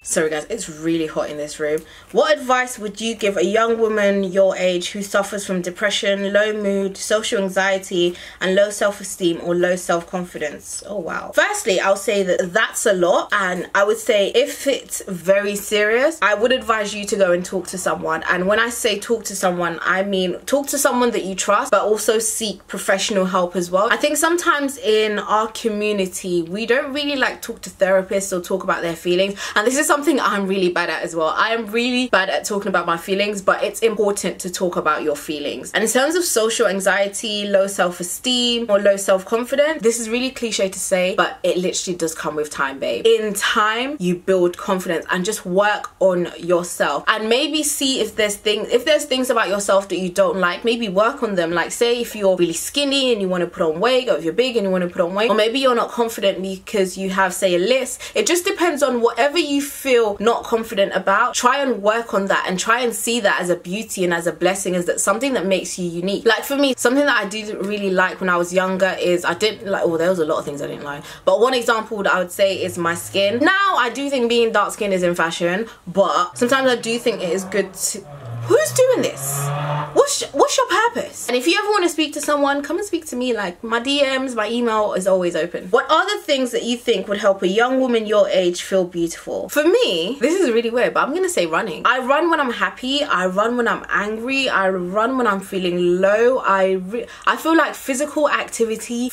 Sorry guys, it's really hot in this room. What advice would you give a young woman your age who suffers from depression, low mood, social anxiety, and low self-esteem or low self-confidence? Oh wow. Firstly, I'll say that that's a lot, and I would say if it's very serious, I would advise you to go and talk to someone. And when I say talk to someone, I mean talk to someone that you trust, but also seek professional help as well. I think sometimes in our community, we don't really like talk to therapists or talk about their feelings, and this is something I'm really bad at as well. I am really bad at talking about my feelings, but it's important to talk about your feelings. And in terms of social anxiety, low self-esteem or low self-confidence, this is really cliche to say, but it literally does come with time, babe. In time, you build confidence, and just work on yourself, and maybe see if there's things about yourself that you don't like. Maybe work on them. Like, say if you're really skinny and you want to put on weight, or if you're big and you want to put on weight, or maybe you're not confident because you have, say, a list. It just depends on whatever you feel not confident about. Try and work on that, and try and see that as a beauty and as a blessing, as that something that makes you unique. Like for me, something that I didn't really like when I was younger is I didn't like, well, there was a lot of things I didn't like, but one example that I would say is my skin. Now I do think being dark skinned is in fashion, but sometimes I do think it is good to... Who's doing this? What's your purpose? And if you ever want to speak to someone, come and speak to me. Like, my DMs, my email is always open. What are the things that you think would help a young woman your age feel beautiful? For me, this is really weird, but I'm gonna say running. I run when I'm happy, I run when I'm angry, I run when I'm feeling low. I feel like physical activity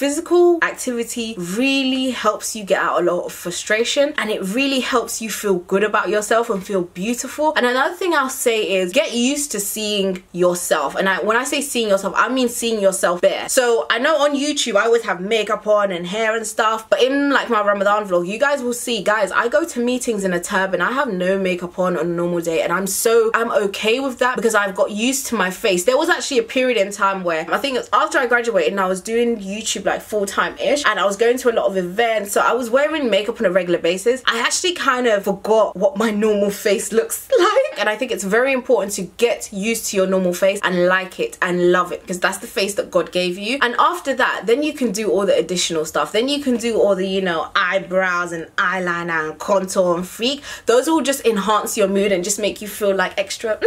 really helps you get out a lot of frustration, and it really helps you feel good about yourself and feel beautiful. And another thing I'll say is get used to seeing yourself. And when I say seeing yourself, I mean seeing yourself bare. So I know on YouTube I always have makeup on and hair and stuff, but in like my Ramadan vlog, you guys will see, guys, I go to meetings in a turban. I have no makeup on a normal day, and I'm okay with that because I've got used to my face. There was actually a period in time where I think it was after I graduated and I was doing YouTube like full-time-ish, and I was going to a lot of events, so I was wearing makeup on a regular basis. I actually kind of forgot what my normal face looks like, and I think it's very important to get used to your normal face and like it and love it, because that's the face that God gave you. And after that, then you can do all the additional stuff. Then you can do all the, you know, eyebrows and eyeliner and contour and freak. Those will just enhance your mood and just make you feel like extra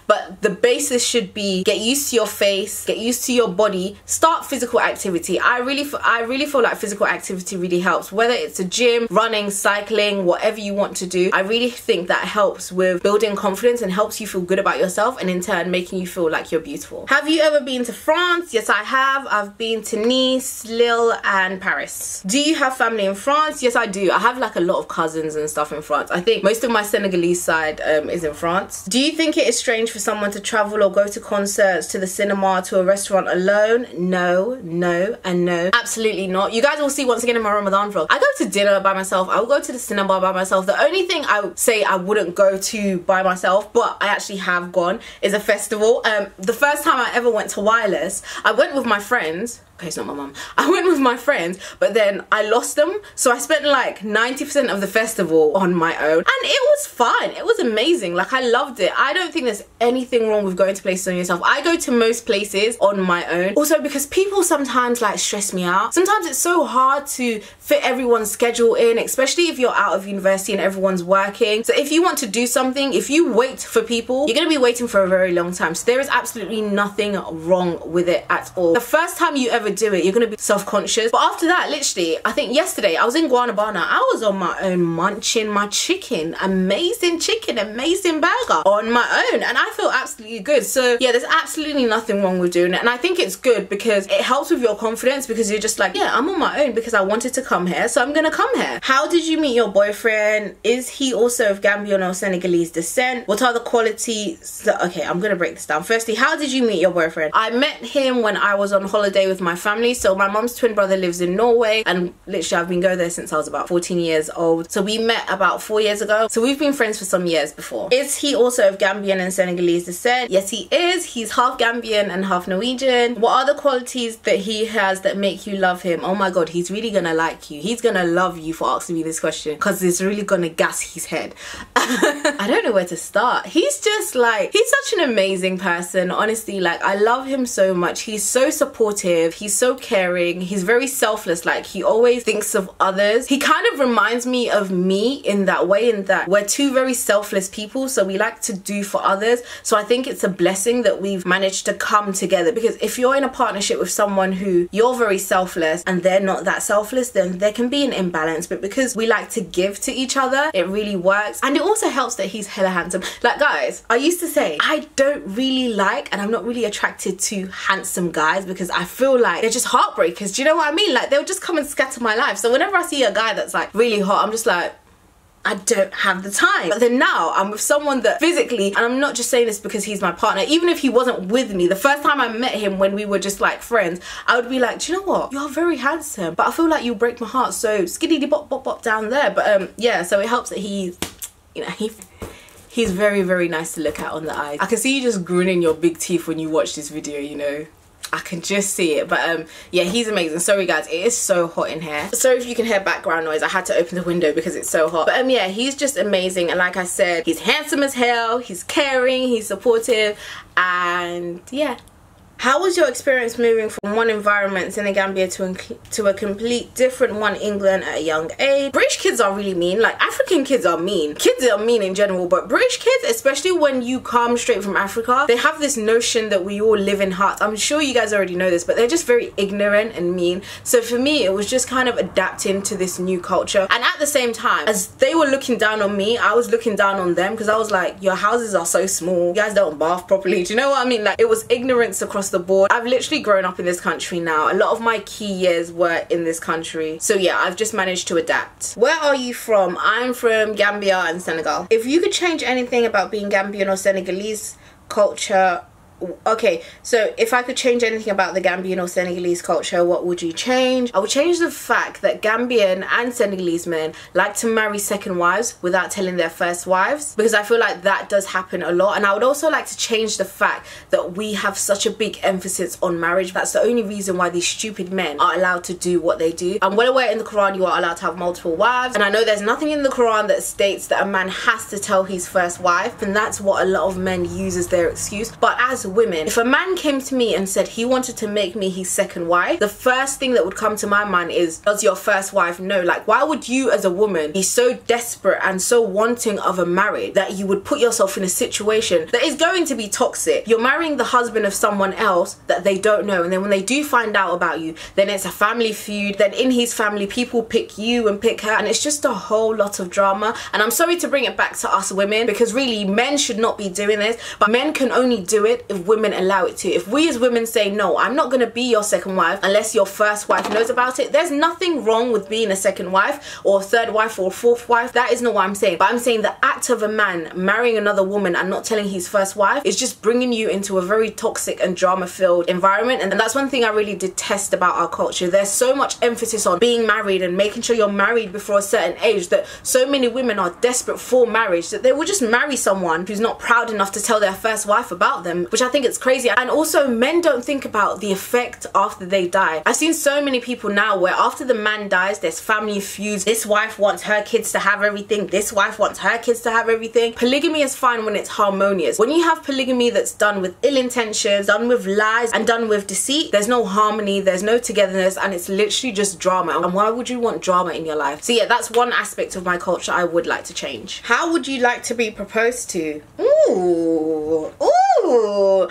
but the basis should be get used to your face, get used to your body, start physical activity. I really feel like physical activity really helps, whether it's a gym, running, cycling, whatever you want to do. I really think that helps with building confidence and helps you feel good about yourself, and in turn making you feel like you're beautiful. Have you ever been to France? Yes, I have. I've been to Nice, Lille and Paris. Do you have family in France? Yes, I do. I have like a lot of cousins and stuff in France. I think most of my Senegalese side is in France. Do you think it is strange for someone to travel or go to concerts, to the cinema, to a restaurant alone? No, no and no. Absolutely not. You guys will see once again in my Ramadan vlog, I go to dinner by myself, I will go to the cinema by myself. The only thing I would say I wouldn't go to by myself, but I actually have gone, is a festival. The first time I ever went to Wireless, I went with my friends. Okay, it's not my mum. I went with my friends, but then I lost them. So I spent like 90% of the festival on my own. And it was fun. It was amazing. Like, I loved it. I don't think there's anything wrong with going to places on yourself. I go to most places on my own. Also, because people sometimes like stress me out. Sometimes it's so hard to fit everyone's schedule in, especially if you're out of university and everyone's working. So if you want to do something, if you wait for people, you're going to be waiting for a very long time. So there is absolutely nothing wrong with it at all. The first time you ever do it, you're gonna be self-conscious, but after that, literally, I think yesterday I was in Guanabana, I was on my own munching my chicken, amazing burger on my own, and I feel absolutely good. So yeah, there's absolutely nothing wrong with doing it, and I think it's good because it helps with your confidence, because you're just like, yeah, I'm on my own because I wanted to come here, so I'm gonna come here. How did you meet your boyfriend? Is he also of Gambian or Senegalese descent? What are the qualities? Okay, I'm gonna break this down. Firstly, how did you meet your boyfriend? I met him when I was on holiday with my family. So my mom's twin brother lives in Norway, and literally I've been going there since I was about 14 years old. So we met about 4 years ago. So we've been friends for some years before. Is he also of Gambian and Senegalese descent? Yes, he is. He's half Gambian and half Norwegian. What are the qualities that he has that make you love him? Oh my god, he's really gonna like you. He's gonna love you for asking me this question, because it's really gonna gas his head. I don't know where to start. He's just like, he's such an amazing person, honestly. Like, I love him so much. He's so supportive. He's he's so caring, he's very selfless, like he always thinks of others. He kind of reminds me of me in that way, in that we're two very selfless people, so we like to do for others. So I think it's a blessing that we've managed to come together, because if you're in a partnership with someone who you're very selfless and they're not that selfless, then there can be an imbalance. But because we like to give to each other, it really works. And it also helps that he's hella handsome. Like, guys, I used to say I don't really like, and I'm not really attracted to handsome guys, because I feel like they're just heartbreakers. Do you know what I mean? Like, they'll just come and scatter my life. So whenever I see a guy that's like really hot, I'm just like, I don't have the time. But then now I'm with someone that physically, and I'm not just saying this because he's my partner, even if he wasn't with me, the first time I met him when we were just like friends, I would be like, do you know what, you're very handsome, but I feel like you'll break my heart, so skiddy bop bop bop down there. But yeah, so it helps that he's, you know, he's very, very nice to look at on the eyes. I can see you just grinning your big teeth when you watch this video, you know. I can just see it. But yeah, he's amazing. Sorry guys, it is so hot in here. Sorry if you can hear background noise. I had to open the window because it's so hot. But yeah, he's just amazing. And like I said, he's handsome as hell, he's caring, he's supportive, and yeah. How was your experience moving from one environment in the Gambia to a complete different one, England, at a young age? British kids are really mean. Like, African kids are mean. Kids are mean in general, but British kids, especially when you come straight from Africa, they have this notion that we all live in huts. I'm sure you guys already know this, but they're just very ignorant and mean. So for me, it was just kind of adapting to this new culture. And at the same time, as they were looking down on me, I was looking down on them, because I was like, your houses are so small. You guys don't bath properly. Do you know what I mean? Like, it was ignorance across the board. I've literally grown up in this country now. A lot of my key years were in this country. So yeah, I've just managed to adapt. Where are you from? I'm from Gambia and Senegal. If you could change anything about being Gambian or Senegalese culture, okay, so if I could change anything about the Gambian or Senegalese culture, what would you change? I would change the fact that Gambian and Senegalese men like to marry second wives without telling their first wives, because I feel like that does happen a lot. And I would also like to change the fact that we have such a big emphasis on marriage. That's the only reason why these stupid men are allowed to do what they do. I'm well aware in the Quran you are allowed to have multiple wives, and I know there's nothing in the Quran that states that a man has to tell his first wife, and that's what a lot of men use as their excuse. But as women, if a man came to me and said he wanted to make me his second wife, the first thing that would come to my mind is, does your first wife know? Like, why would you as a woman be so desperate and so wanting of a marriage that you would put yourself in a situation that is going to be toxic? You're marrying the husband of someone else that they don't know, and then when they do find out about you, then it's a family feud. Then in his family, people pick you and pick her, and it's just a whole lot of drama. And I'm sorry to bring it back to us women, because really men should not be doing this, but men can only do it if women allow it to. If we as women say, no, I'm not going to be your second wife unless your first wife knows about it, there's nothing wrong with being a second wife or third wife or fourth wife. That is not what I'm saying. But I'm saying the act of a man marrying another woman and not telling his first wife is just bringing you into a very toxic and drama-filled environment. And that's one thing I really detest about our culture. There's so much emphasis on being married and making sure you're married before a certain age, that so many women are desperate for marriage that they will just marry someone who's not proud enough to tell their first wife about them, which I think it's crazy. And also, men don't think about the effect after they die. I've seen so many people now where after the man dies, there's family feuds. This wife wants her kids to have everything, this wife wants her kids to have everything. Polygamy is fine when it's harmonious. When you have polygamy that's done with ill intentions, done with lies, and done with deceit, there's no harmony, there's no togetherness, and it's literally just drama. And why would you want drama in your life? So yeah, that's one aspect of my culture I would like to change. How would you like to be proposed to? Ooh, ooh.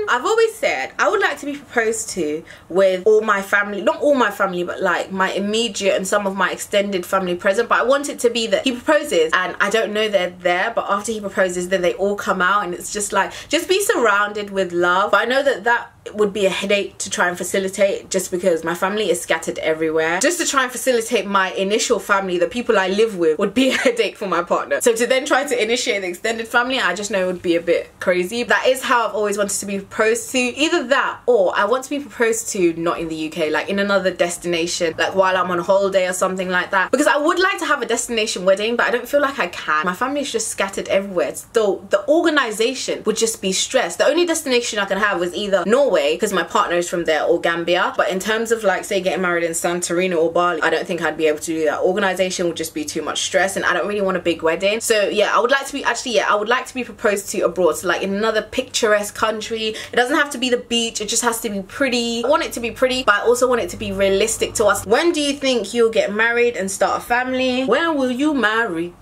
I've always said I would like to be proposed to with all my family, not all my family, but like my immediate and some of my extended family present. But I want it to be that he proposes and I don't know they're there, but after he proposes then they all come out, and it's just like, just be surrounded with love. But I know that that would be a headache to try and facilitate, just because my family is scattered everywhere. Just to try and facilitate my initial family, the people I live with, would be a headache for my partner. So to then try to initiate the extended family, I just know it would be a bit crazy. That is how I've always wanted to be proposed to. Either that, or I want to be proposed to not in the UK, like in another destination, like while I'm on holiday or something like that. Because I would like to have a destination wedding, but I don't feel like I can. My family is just scattered everywhere. So the organization would just be stressed. The only destination I can have was either Norway, because my partner is from there, or Gambia. But in terms of like, say, getting married in Santorini or Bali, I don't think I'd be able to do that. Organization would just be too much stress, and I don't really want a big wedding. So yeah, I would like to be, actually, yeah, I would like to be proposed to abroad, so like in another picturesque country country. It doesn't have to be the beach, it just has to be pretty. I want it to be pretty, but I also want it to be realistic to us. When do you think you'll get married and start a family? When will you marry?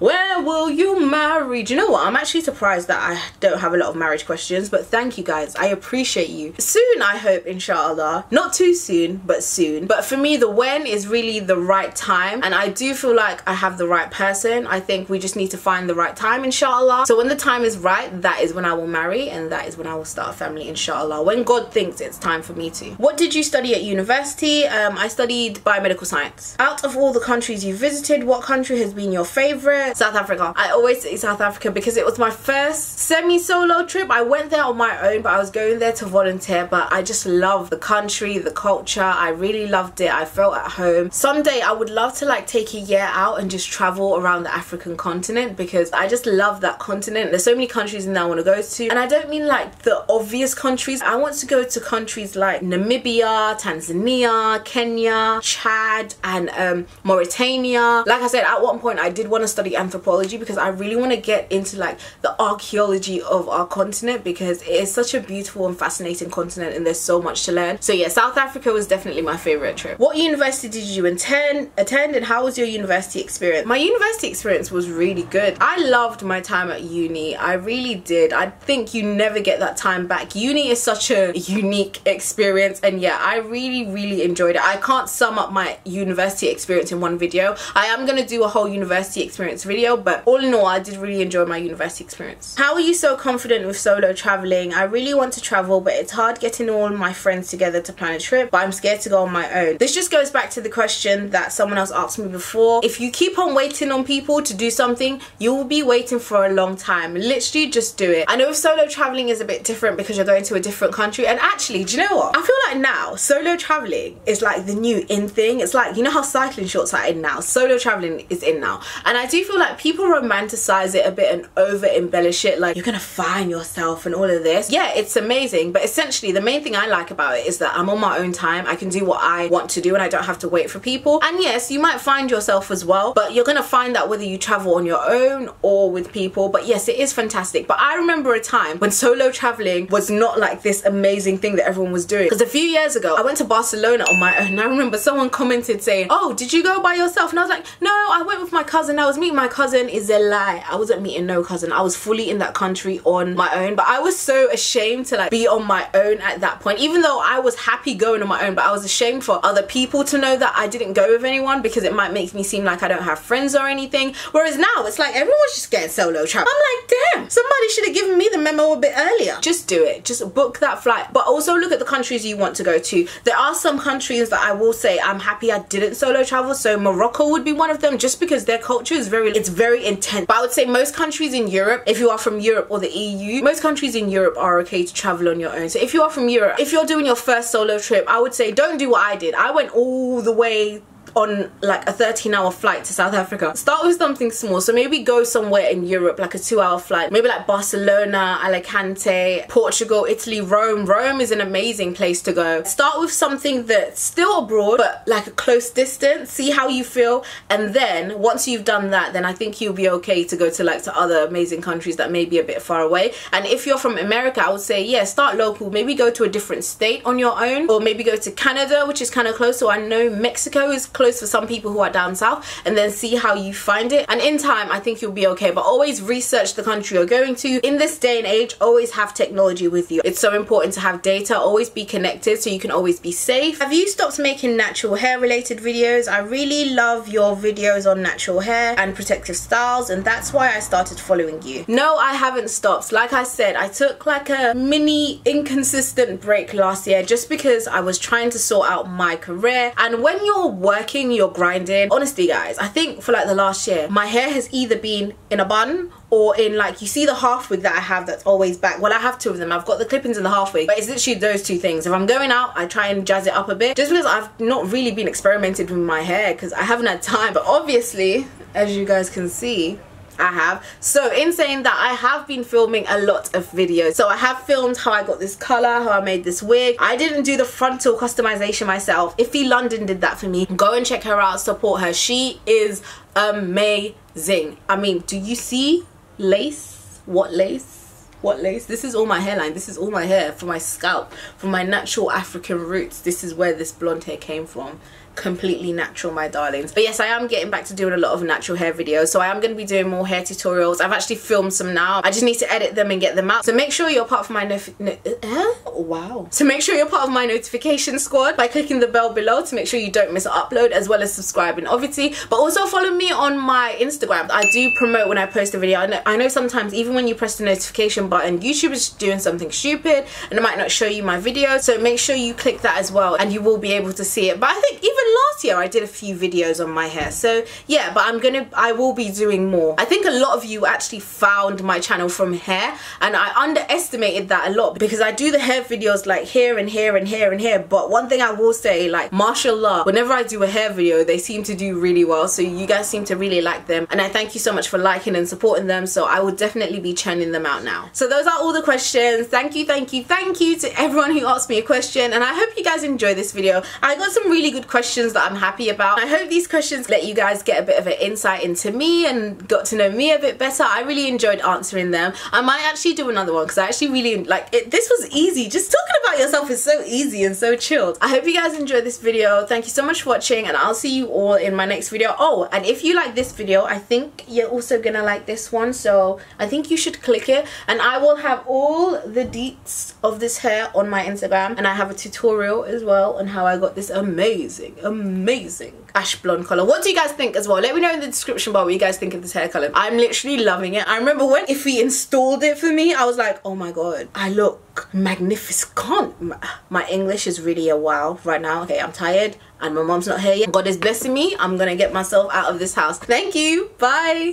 Where will you marry? Do you know what? I'm actually surprised that I don't have a lot of marriage questions, but thank you guys. I appreciate you. Soon, I hope, inshallah. Not too soon, but soon. But for me, the when is really the right time, and I do feel like I have the right person. I think we just need to find the right time, inshallah. So when the time is right, that is when I will marry, and that is when I will start a family, inshallah. When God thinks it's time for me to. What did you study at university? I studied biomedical science. Out of all the countries you visited, what country has been your favorite? South Africa. I always say South Africa because it was my first semi-solo trip. I went there on my own, but I was going there to volunteer. But I just love the country, the culture. I really loved it. I felt at home. Someday I would love to like take a year out and just travel around the African continent, because I just love that continent. There's so many countries in there I want to go to, and I don't mean like the obvious countries. I want to go to countries like Namibia, Tanzania, Kenya, Chad, and Mauritania. Like I said, at one point I did want to study anthropology because I really want to get into like the archaeology of our continent, because it is such a beautiful and fascinating continent and there's so much to learn. So yeah, South Africa was definitely my favorite trip. What university did you attend, and how was your university experience? My university experience was really good. I loved my time at uni. I really did. I think you never get that time back. Uni is such a unique experience, and yeah, I really enjoyed it. I can't sum up my university experience in one video. I am going to do a whole university experience video, but all in all, I did really enjoy my university experience. How are you so confident with solo traveling? I really want to travel, but it's hard getting all my friends together to plan a trip, but I'm scared to go on my own. This just goes back to the question that someone else asked me before. If you keep on waiting on people to do something, you will be waiting for a long time. Literally just do it. I know solo traveling is a bit different because you're going to a different country, and actually, do you know what? I feel like now solo traveling is like the new in thing. It's like, you know how cycling shorts are in now? Solo traveling is in now, and I do feel like people romanticize it a bit and over embellish it, like you're gonna find yourself and all of this. Yeah, it's amazing, but essentially the main thing I like about it is that I'm on my own time. I can do what I want to do and I don't have to wait for people. And yes, you might find yourself as well, but you're gonna find that whether you travel on your own or with people. But yes, it is fantastic. But I remember a time when solo traveling was not like this amazing thing that everyone was doing, because a few years ago I went to Barcelona on my own, and I remember someone commented saying, oh, did you go by yourself? And I was like, no, I went with my cousin. I was meeting my cousin. Is a lie. I wasn't meeting no cousin. I was fully in that country on my own. But I was so ashamed to like be on my own at that point, even though I was happy going on my own. But I was ashamed for other people to know that I didn't go with anyone, because it might make me seem like I don't have friends or anything. Whereas now it's like everyone's just getting solo travel. I'm like, damn, somebody should have given me the memo a bit earlier. Just do it. Just book that flight. But also look at the countries you want to go to. There are some countries that I will say I'm happy I didn't solo travel. So Morocco would be one of them, just because their culture is very intense. But I would say most countries in Europe, if you are from Europe or the EU, most countries in Europe are okay to travel on your own. So if you are from Europe, if you're doing your first solo trip, I would say don't do what I did. I went all the way on like a 13-hour flight to South Africa. Start with something small. So maybe go somewhere in Europe, like a 2-hour flight, maybe like Barcelona, Alicante, Portugal, Italy, Rome. Rome is an amazing place to go. Start with something that's still abroad, but like a close distance. See how you feel, and then once you've done that, then I think you'll be okay to go to like to other amazing countries that may be a bit far away. And if you're from America, I would say, yeah, start local. Maybe go to a different state on your own, or maybe go to Canada, which is kind of close. So I know Mexico is close for some people who are down south, and then see how you find it. And in time, I think you'll be okay. But always research the country you're going to. In this day and age, always have technology with you. It's so important to have data. Always be connected so you can always be safe. Have you stopped making natural hair related videos? I really love your videos on natural hair and protective styles, and that's why I started following you. No, I haven't stopped. Like I said, I took like a mini inconsistent break last year just because I was trying to sort out my career. And when you're working, you're grinding. Honestly guys, I think for like the last year, my hair has either been in a bun or in like, you see the half wig that I have that's always back. Well, I have two of them. I've got the clip-ins and the half wig, but it's literally those two things. If I'm going out, I try and jazz it up a bit, just because I've not really been experimenting with my hair because I haven't had time. But obviously, as you guys can see, I have. So in saying that, I have been filming a lot of videos. So I have filmed how I got this color, how I made this wig. I didn't do the frontal customization myself. Iffy London did that for me. Go and check her out, support her. She is amazing. I mean, do you see lace? What lace? What lace? This is all my hairline. This is all my hair for my scalp, from my natural African roots. This is where this blonde hair came from. Completely natural, my darlings. But yes, I am getting back to doing a lot of natural hair videos, so I am going to be doing more hair tutorials. I've actually filmed some now. I just need to edit them and get them out. So make sure you're part of my So make sure you're part of my notification squad by clicking the bell below to make sure you don't miss an upload, as well as subscribing obviously. But also follow me on my Instagram. I do promote when I post a video. I know sometimes even when you press the notification button, YouTube is doing something stupid and it might not show you my video, so make sure you click that as well and you will be able to see it. But I think even last year I did a few videos on my hair, so yeah, but I will be doing more. I think a lot of you actually found my channel from hair, and I underestimated that a lot because I do the hair videos like here and here and here and here. But one thing I will say, like, mashallah, whenever I do a hair video they seem to do really well, so you guys seem to really like them, and I thank you so much for liking and supporting them. So I will definitely be churning them out now. So those are all the questions. Thank you to everyone who asked me a question, and I hope you guys enjoy this video. I got some really good questions that I'm happy about. I hope these questions let you guys get a bit of an insight into me and got to know me a bit better. I really enjoyed answering them. I might actually do another one because I actually really like it. This was easy. Just talking about yourself is so easy and so chilled. I hope you guys enjoyed this video. Thank you so much for watching, and I'll see you all in my next video. Oh, and if you like this video, I think you're also gonna like this one, so I think you should click it, and I will have all the deets of this hair on my Instagram, and I have a tutorial as well on how I got this amazing ash blonde color. What do you guys think as well? Let me know in the description bar what you guys think of this hair color. I'm literally loving it. I remember when Iffy installed it for me, I was like, oh my god, I look magnificent. My English is really a wow right now. Okay, I'm tired and my mom's not here yet. God is blessing me. I'm gonna get myself out of this house. Thank you. Bye.